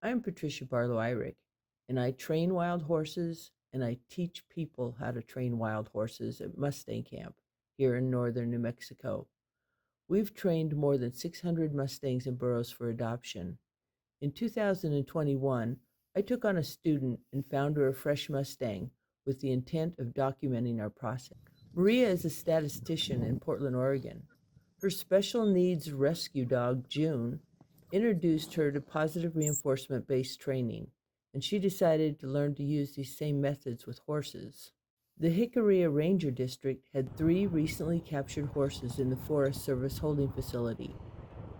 I'm Patricia Barlow-Irick, and I train wild horses and I teach people how to train wild horses at Mustang Camp here in northern New Mexico. We've trained more than 600 Mustangs and burros for adoption. In 2021, I took on a student and found her a fresh Mustang with the intent of documenting our process. Maria is a statistician in Portland, Oregon. Her special needs rescue dog, June, introduced her to positive reinforcement based training, and she decided to learn to use these same methods with horses. The Jicarilla Ranger District had 3 recently captured horses in the Forest Service holding facility.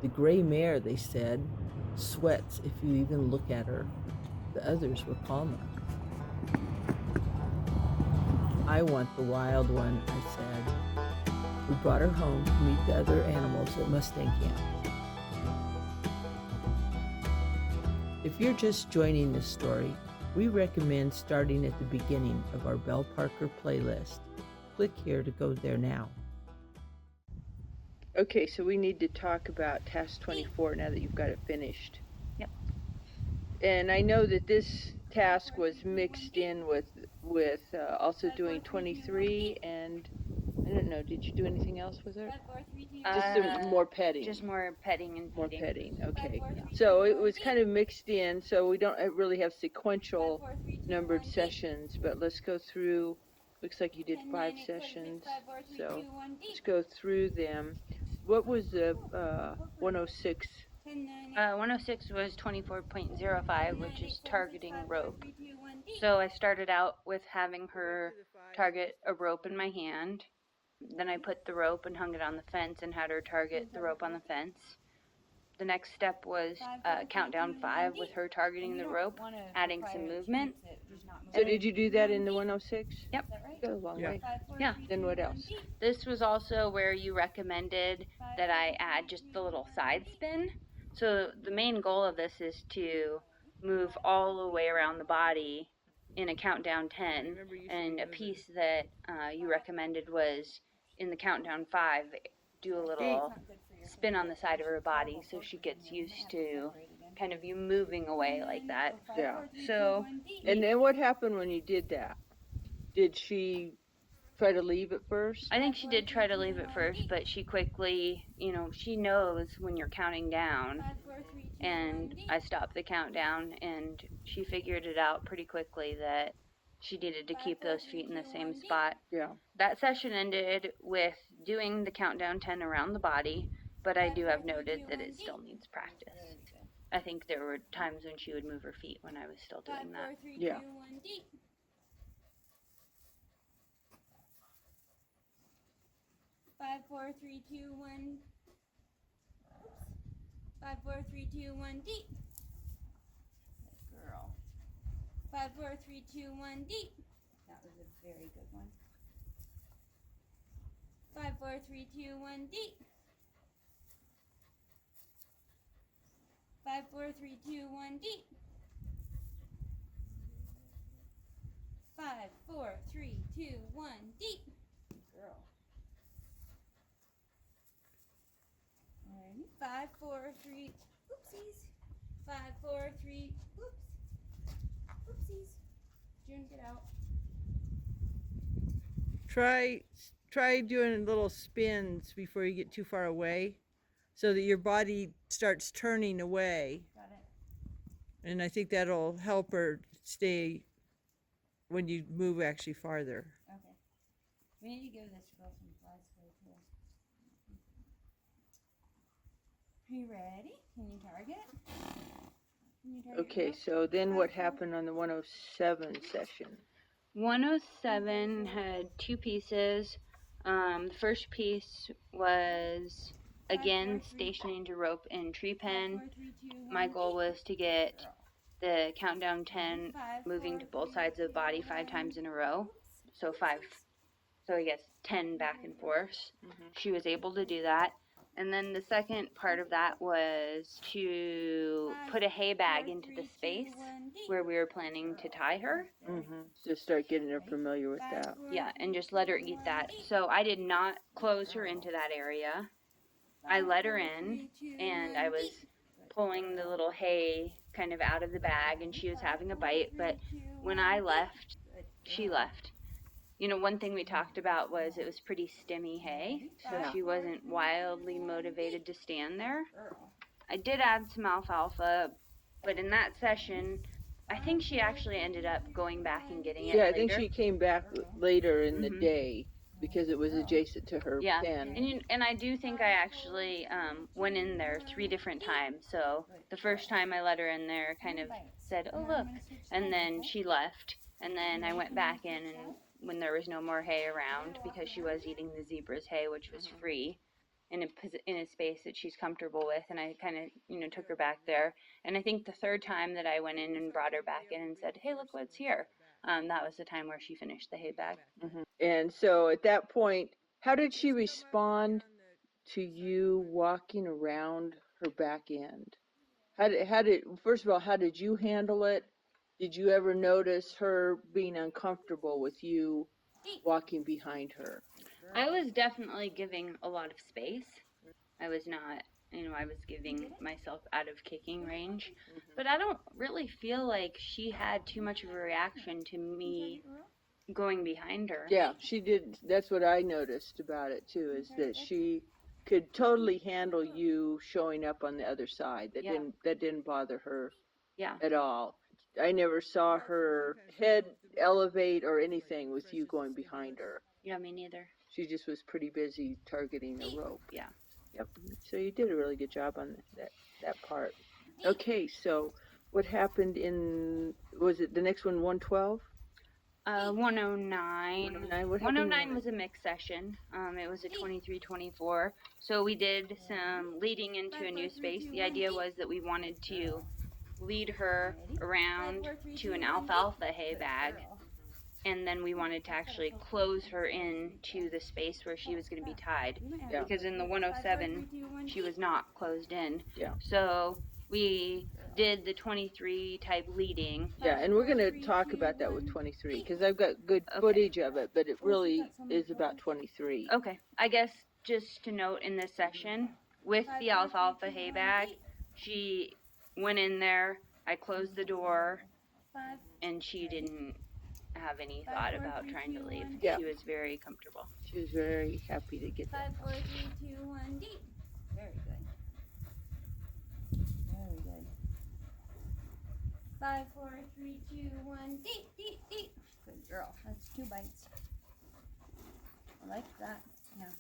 The gray mare, they said, sweats if you even look at her. The others were calmer. I want the wild one, I said. We brought her home to meet the other animals at Mustang Camp. If you're just joining this story, we recommend starting at the beginning of our Belle Parker playlist. Click here to go there now. Okay, so we need to talk about task 24 now that you've got it finished. Yep. And I know that this task was mixed in with also doing 23, and I don't know, did you do anything else with her? Just some more petting. Just more petting and feeding. More petting, okay. So it was kind of mixed in, so we don't really have sequential numbered sessions, but let's go through. Looks like you did 5 sessions, so let's go through them. What was the 106? 106 was 24.05, which is targeting rope. So I started out with having her target a rope in my hand. Then I put the rope and hung it on the fence and had her target the rope on the fence. The next step was countdown 5 with her targeting the rope, adding some movement. So did you do that in the 106? Yep. Go a long way. Yeah. Then what else? This was also where you recommended that I add just the little side spin. So the main goal of this is to move all the way around the body in a countdown 10. And a piece that you recommended was in the countdown 5, do a little spin on the side of her body so she gets used to kind of you moving away like that. Yeah. So. And then what happened when you did that? Did she try to leave at first? I think she did try to leave at first, but she quickly, she knows when you're counting down. And I stopped the countdown, and she figured it out pretty quickly that she needed to keep those feet in the same spot. Yeah. That session ended with doing the countdown 10 around the body, but I do have noted that it still needs practice. I think there were times when she would move her feet when I was still doing that. Yeah. 5, 4, 3, 2, 1. 5, 4, 3, 2, 1, deep. Good girl. 5, 4, 3, 2, 1, deep. That was a very good one. 5, 4, 3, 2, 1, deep. 5, 4, 3, 2, 1, deep. 5, 4, 3, 2, 1, deep. Good girl. 5, 4, 3, oopsies. 5, 4, 3, oops. Oopsies. June, get out. Try doing little spins before you get too far away so that your body starts turning away. Got it. And I think that'll help her stay when you move actually farther. Okay. We need to give this girl some flies for too. Are you ready? Can you target? Okay, so then what happened on the 107 session? 107 had 2 pieces. The first piece was, again, stationing to rope in tree pen. My goal was to get the countdown 10 moving to both sides of the body 5 times in a row. So 5, so I guess 10 back and forth. She was able to do that. And then the second part of that was to put a hay bag into the space where we were planning to tie her. Just start getting her familiar with that. Yeah, and just let her eat that. So I did not close her into that area. I let her in, and I was pulling the little hay kind of out of the bag, and she was having a bite, but when I left, she left. You know, one thing we talked about was it was pretty stemmy hay, so Yeah. she wasn't wildly motivated to stand there. I did add some alfalfa, but in that session, I think she actually ended up going back and getting it Yeah, I later. think she came back later in the Mhm. day because it was adjacent to her Yeah, pen. and I do think I actually went in there 3 different times. So the first time I let her in there, kind of said, "Oh look," and then she left, and then I went back in, and when there was no more hay around, because she was eating the zebra's hay, which was free, in a space that she's comfortable with, and I kind of took her back there. And I think the third time that I went in and brought her back in and said, "Hey, look what's here," that was the time where she finished the hay bag. And so at that point, how did she respond to you walking around her back end? First of all, how did you handle it? Did you ever notice her being uncomfortable with you walking behind her? I was definitely giving a lot of space. I was not, I was giving myself out of kicking range. But I don't really feel like she had too much of a reaction to me going behind her. Yeah, she did. That's what I noticed about it too, is that she could totally handle you showing up on the other side. That didn't bother her Yeah. at all. I never saw her head elevate or anything with you going behind her. Yeah, me neither. She just was pretty busy targeting a rope. Yeah. Yep. So you did a really good job on that part. Okay, so what happened was it the next one 112? 109. 109. What happened 109 was a mixed session. It was a 23-24. So we did some leading into a new space. The idea was that we wanted to lead her around to an alfalfa hay bag, and then we wanted to actually close her into the space where she was going to be tied. Yeah. Because in the 107, she was not closed in. Yeah. So we did the 23 type leading. Yeah, and we're going to talk about that with 23 because I've got good footage of it, but it really is about 23. Okay. I guess just to note in this section, with the alfalfa hay bag, she went in there, I closed the door, and she didn't have any thought about trying to leave. Yeah. She was very comfortable. She was very happy to get there. 5, 4, 3, 2, 1, deep. Very good. Very good. 5, 4, 3, 2, 1, deep, deep, deep. Good girl. That's 2 bites. I like that. Now.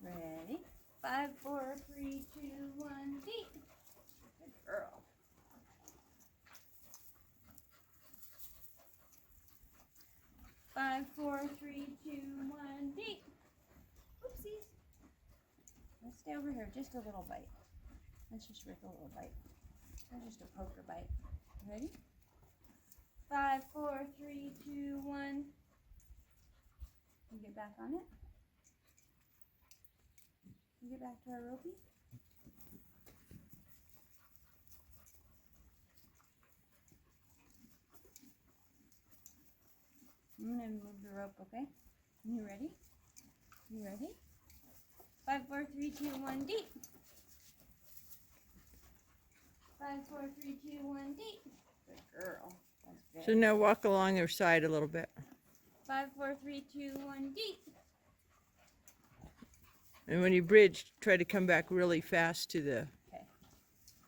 Ready? 5, 4, 3, 2, 1, deep. Good girl. 5, 4, 3, 2, 1, deep. Oopsies. Let's stay over here. Just a little bite. Let's just rip a little bite. That's just a poker bite. Ready? 5, 4, 3, 2, 1. You get back on it. You get back to our ropey. I'm gonna move the rope, okay? You ready? You ready? 5, 4, 3, 2, 1, deep. 5, 4, 3, 2, 1, deep. Good girl. That's So good. now walk along her side a little bit. 5, 4, 3, 2, 1, deep. And when you bridge, try to come back really fast to the...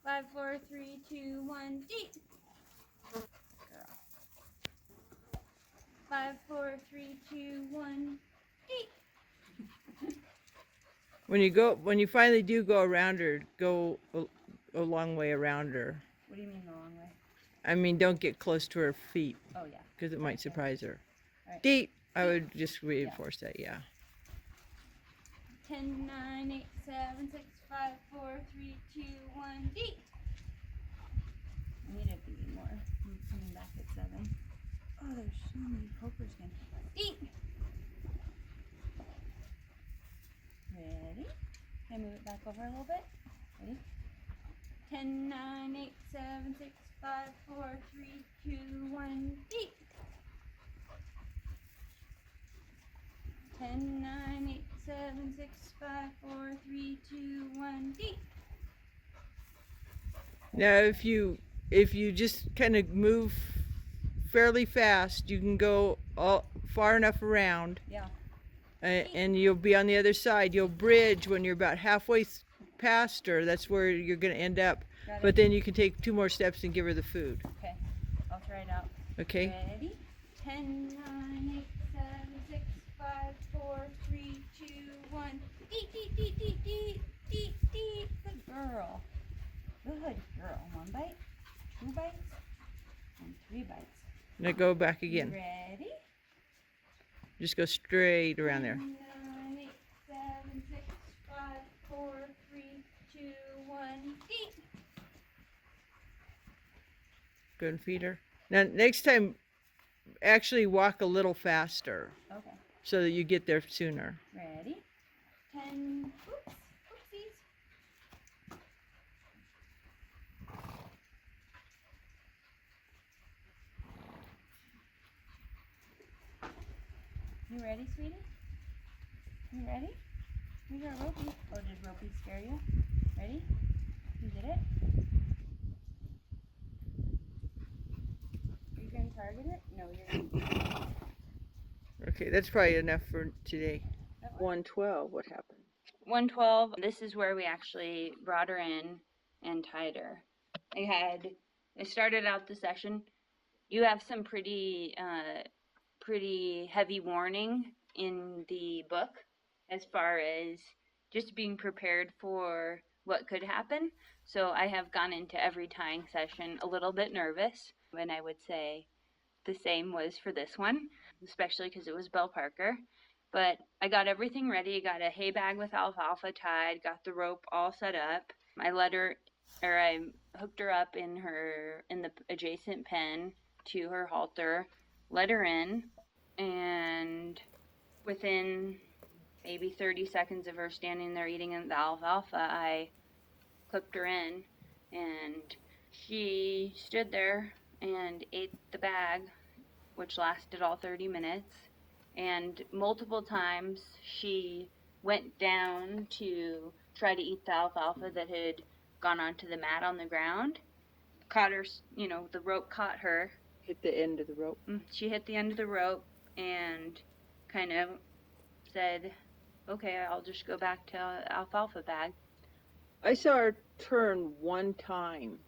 5, 4, 3, 2, 1, deep. Girl. 5, 4, 3, 2, 1, deep. When you finally do go around her, go a long way around her. What do you mean the long way? I mean, don't get close to her feet Oh, yeah. because it might surprise her. Right. Deep. I would just reinforce that, yeah. 10, 9, 8, 7, 6, 5, 4, 3, 2, 1, deep. I need it to be more. I'm coming back at 7. Oh, there's so many pokers again. Deep. Ready? Can I move it back over a little bit? Ready? 10, 9, 8, 7, 6, 5, 4, 3, 2, 1, deep. 10, 9, 8, 7, 6, 5, 4, 3, 2, 1, deep. Now, if you just kind of move fairly fast, you can go far enough around. Yeah. And you'll be on the other side. You'll bridge when you're about halfway past her. That's where you're going to end up. But then you can take 2 more steps and give her the food. Okay. I'll try it out. Okay? Ready? 10, 9, 8, 7, 6, 5, 4, 3, 2, 1. Deet, deet, deet, deet, deet, deet, deet. Good girl. Good girl. 1 bite, 2 bites, and 3 bites. Now go back again. Ready? Just go straight around there. 9, 8, 7, 6, 5, 4, 3, 2, 1. Deet. Go and feed her. Now, next time, actually walk a little faster Okay. so that you get there sooner. Ready? 10. Oops. Oopsies. You ready, sweetie? You ready? We got Ropey. Oh, did Ropey scare you? Ready? You did it? Are you going to target it? No, you're not. Okay, that's probably enough for today. That one? 112, what happened? 112, this is where we actually brought her in and tied her. I started out the session. You have some pretty heavy warning in the book as far as just being prepared for what could happen. So I have gone into every tying session a little bit nervous, and I would say the same was for this one, especially because it was Belle Parker. But I got everything ready. I got a hay bag with alfalfa tied, got the rope all set up. I hooked her up in the adjacent pen to her halter, let her in, and within maybe 30 seconds of her standing there eating the alfalfa, I clipped her in, and she stood there and ate the bag, which lasted all 30 minutes. And multiple times she went down to try to eat the alfalfa that had gone onto the mat on the ground. Caught her, the rope caught her. Hit the end of the rope. She hit the end of the rope and kind of said, okay, I'll just go back to alfalfa bag. I saw her turn one time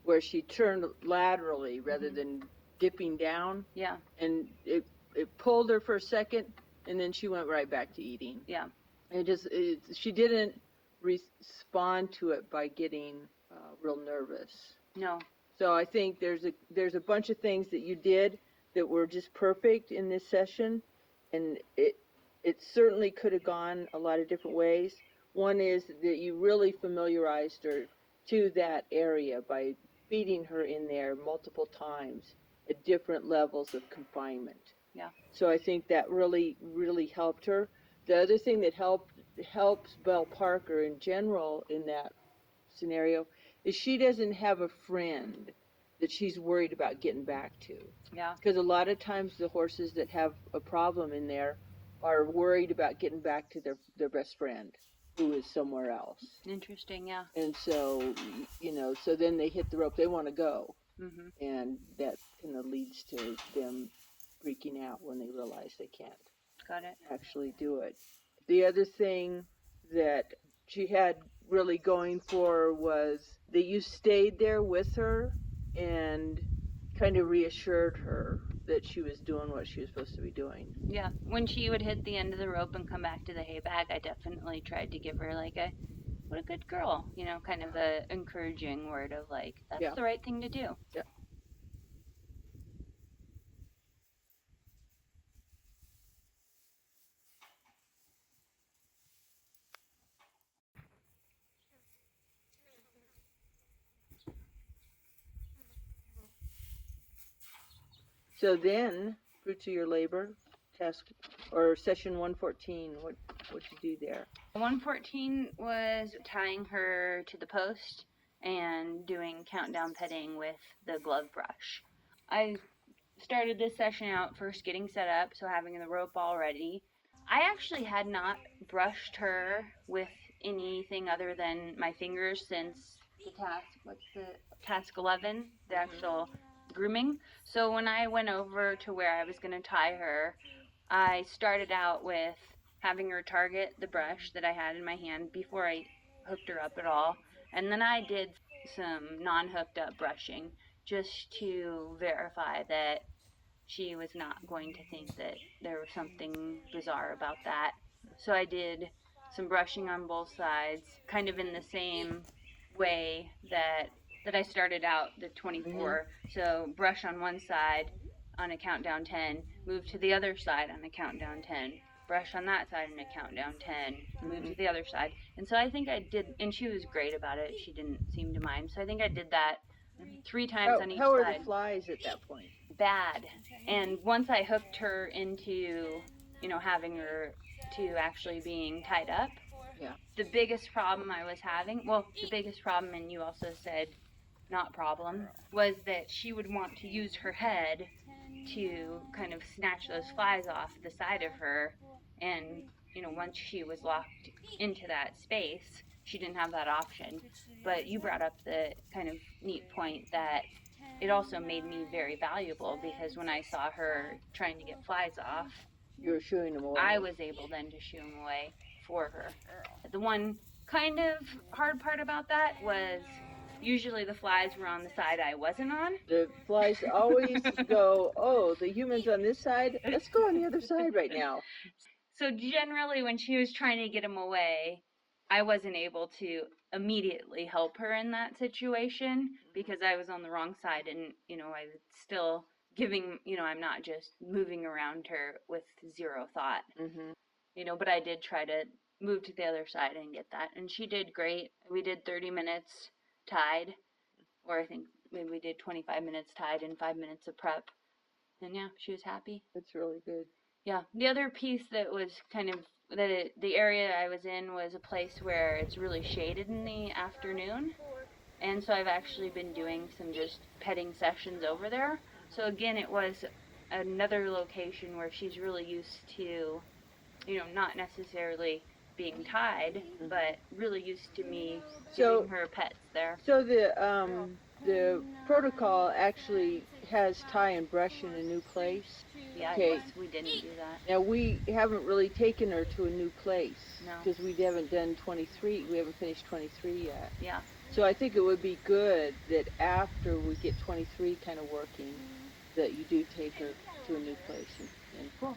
where she turned laterally rather than dipping down. Yeah. And it pulled her for a second, and then she went right back to eating. Yeah. She didn't respond to it by getting real nervous. No. So I think there's a bunch of things that you did that were just perfect in this session, and it certainly could have gone a lot of different ways. One is that you really familiarized her to that area by feeding her in there multiple times at different levels of confinement. Yeah. So I think that really, really helped her. The other thing that helps Belle Parker in general in that scenario is she doesn't have a friend that she's worried about getting back to. Yeah. Because a lot of times the horses that have a problem in there are worried about getting back to their best friend who is somewhere else. Interesting, yeah. And so, so then they hit the rope, they want to go. Mm-hmm. And that kind of leads to them freaking out when they realize they can't Got it. actually do it. The other thing that she had really going for her was that you stayed there with her and kind of reassured her that she was doing what she was supposed to be doing. Yeah. When she would hit the end of the rope and come back to the hay bag, I definitely tried to give her what a good girl, kind of a encouraging word of that's the right thing to do. Yeah. So then, fruits of your labor, task or session 114, what you do there? 114 was tying her to the post and doing countdown petting with the glove brush. I started this session out first getting set up, so having the rope all ready. I actually had not brushed her with anything other than my fingers since the task. What's the task 11? The actual grooming. So when I went over to where I was going to tie her, I started out with having her target the brush that I had in my hand before I hooked her up at all. And then I did some non-hooked up brushing just to verify that she was not going to think that there was something bizarre about that. So I did some brushing on both sides, kind of in the same way that I started out the 24. So brush on one side on a countdown 10, move to the other side on a countdown 10, brush on that side on a countdown 10, move to the other side. And so I think I did, and she was great about it. She didn't seem to mind. So I think I did that 3 times on each How are side. the flies at that point? Bad. And once I hooked her into, having her to actually being tied up, Yeah. the biggest problem I was having, well, the biggest problem, and you also said not problem, was that she would want to use her head to kind of snatch those flies off the side of her. And, once she was locked into that space, she didn't have that option. But you brought up the kind of neat point that it also made me very valuable, because when I saw her trying to get flies off, You were shooing them away. I was able then to shoo them away for her. The one kind of hard part about that was usually the flies were on the side I wasn't on. The flies always go, oh, the human's on this side. Let's go on the other side right now. So generally when she was trying to get them away, I wasn't able to immediately help her in that situation because I was on the wrong side, and, I was still giving, I'm not just moving around her with zero thought, but I did try to move to the other side and get that. And she did great. We did 30 minutes tied, or I think maybe we did 25 minutes tied and 5 minutes of prep. And yeah, she was happy. That's really good. Yeah. The other piece that was kind of the area I was in was a place where it's really shaded in the afternoon. And so I've actually been doing some just petting sessions over there. So again, it was another location where she's really used to, not necessarily being tied, but really used to me giving her pets there. So the protocol actually has tie and brush in a new place. Yeah, Okay. we didn't do that. Now we haven't really taken her to a new place. No. Because we haven't done 23. We haven't finished 23 yet. Yeah. So I think it would be good that after we get 23 kind of working, that you do take her to a new place. And Cool.